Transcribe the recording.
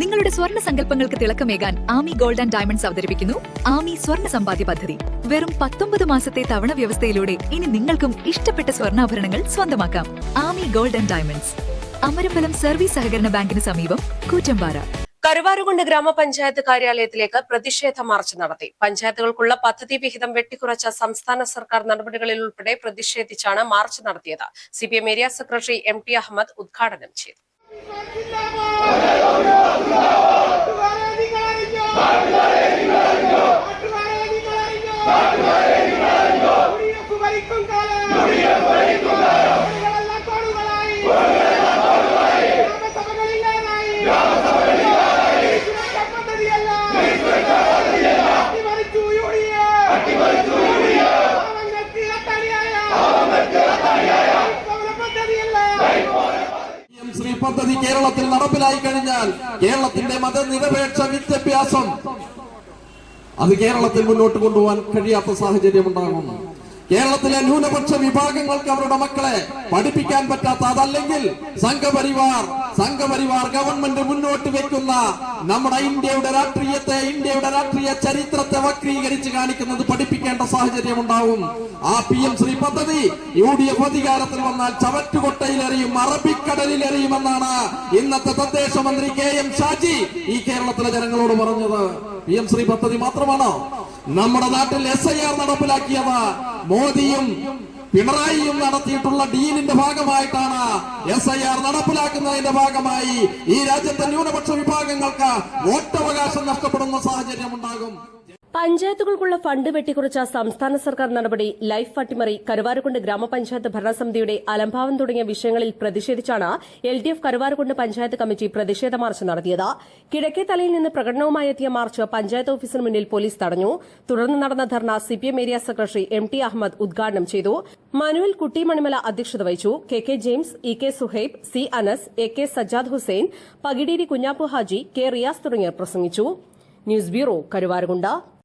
നിങ്ങളുടെ സ്വർണ്ണ സങ്കല്പങ്ങൾക്ക് തിളക്കമേകാൻ Ami gold and diamonds അവതരിപ്പിക്കുന്നു ആമി സ്വർണ്ണ സമ്പാദ്യ പദ്ധതി. വെറും 19 മാസത്തെ തവണ വ്യവസ്ഥയിലൂടെ ഇനി നിങ്ങൾക്കും ഇഷ്ടപ്പെട്ട സ്വർണ്ണാഭരണങ്ങൾ സ്വന്തമാക്കാം. Aami gold and diamonds, Amarambalam service സഹകരണ ബാങ്കിന് സമീപം, കൂറ്റമ്പാറ. കരുവാരുകുണ്ട് ഗ്രാമപഞ്ചായത്ത് കാര്യാലയത്തിലേക്ക് പ്രതിഷേധ മാർച്ച് നടത്തി. പഞ്ചായത്തുകൾക്കുള്ള പദ്ധതി വിഹിതം വെട്ടിക്കുറച്ച സംസ്ഥാന സർക്കാർ നടപടികളിൽ ഉൾപ്പെടെ പ്രതിഷേധിച്ചാണ് മാർച്ച് നടത്തിയത്. CPM area secretary MT Ahammed ഉദ്ഘാടനം ചെയ്തു. പദ്ധതി കേരളത്തിൽ നടപ്പിലായി കഴിഞ്ഞാൽ കേരളത്തിന്റെ മതനിരപേക്ഷ വിദ്യാഭ്യാസം അത് കേരളത്തിൽ മുന്നോട്ട് കൊണ്ടുപോകാൻ കഴിയാത്ത സാഹചര്യം ഉണ്ടാകും. കേരളത്തിലെ ന്യൂനപക്ഷ വിഭാഗങ്ങൾക്ക് അവരുടെ മക്കളെ പഠിപ്പിക്കാൻ പറ്റാത്ത, അതല്ലെങ്കിൽ സംഘപരിവാർ ഗവൺമെന്റ് മുന്നോട്ട് വെക്കുന്ന നമ്മുടെ ഇന്ത്യയുടെ രാഷ്ട്രീയ ചരിത്രത്തെ വക്രീകരിച്ച് കാണിക്കുന്നത് പഠിപ്പിക്കേണ്ട സാഹചര്യം ഉണ്ടാവും. ആ PM ശ്രീ പദ്ധതി UDF അധികാരത്തിൽ വന്നാൽ ചവറ്റുകൊട്ടയിലെറിയും, അറബിക്കടലിലെറിയുമെന്നാണ് ഇന്നത്തെ തദ്ദേശ മന്ത്രി KM ഷാജി ഈ കേരളത്തിലെ ജനങ്ങളോട് പറഞ്ഞത്. PM ശ്രീ പദ്ധതി മാത്രമാണോ നമ്മുടെ നാട്ടിൽ SIR നടപ്പിലാക്കിയത്? മോദിയും പിണറായിയും നടത്തിയിട്ടുള്ള ഡീലിന്റെ ഭാഗമായിട്ടാണ് SIR നടപ്പിലാക്കുന്നതിന്റെ ഭാഗമായി ഈ രാജ്യത്തെ ന്യൂനപക്ഷ വിഭാഗങ്ങൾക്ക് വോട്ടവകാശം നഷ്ടപ്പെടുന്ന സാഹചര്യം ഉണ്ടാകും. പഞ്ചായത്തുകൾക്കുള്ള ഫണ്ട് വെട്ടിക്കുറച്ച സംസ്ഥാന സർക്കാർ നടപടി, ലൈഫ് അട്ടിമറി, കരുവാരുകുണ്ട് ഗ്രാമപഞ്ചായത്ത് ഭരണസമിതിയുടെ അലംഭാവം തുടങ്ങിയ വിഷയങ്ങളിൽ പ്രതിഷേധിച്ചാണ് LDF കരുവാരുകുണ്ട് പഞ്ചായത്ത് കമ്മിറ്റി പ്രതിഷേധ മാർച്ച് നടത്തിയത്. കിഴക്കേത്തലയിൽ നിന്ന് പ്രകടനവുമായി എത്തിയ മാർച്ച് പഞ്ചായത്ത് ഓഫീസിന് മുന്നിൽ പോലീസ് തടഞ്ഞു. തുടർന്ന് നടന്ന dharna CPM area secretary MT Ahammed ഉദ്ഘാടനം ചെയ്തു. മനുവൽ കുട്ടി മണിമല അധ്യക്ഷത വഹിച്ചു. KK James, EK Suhaib, C Anas, AK Sajjad Hussain, Pakideri Kunhappu Haji, K Riyas തുടങ്ങിയവർ പ്രസംഗിച്ചു. News bureau, Karuvarakundu.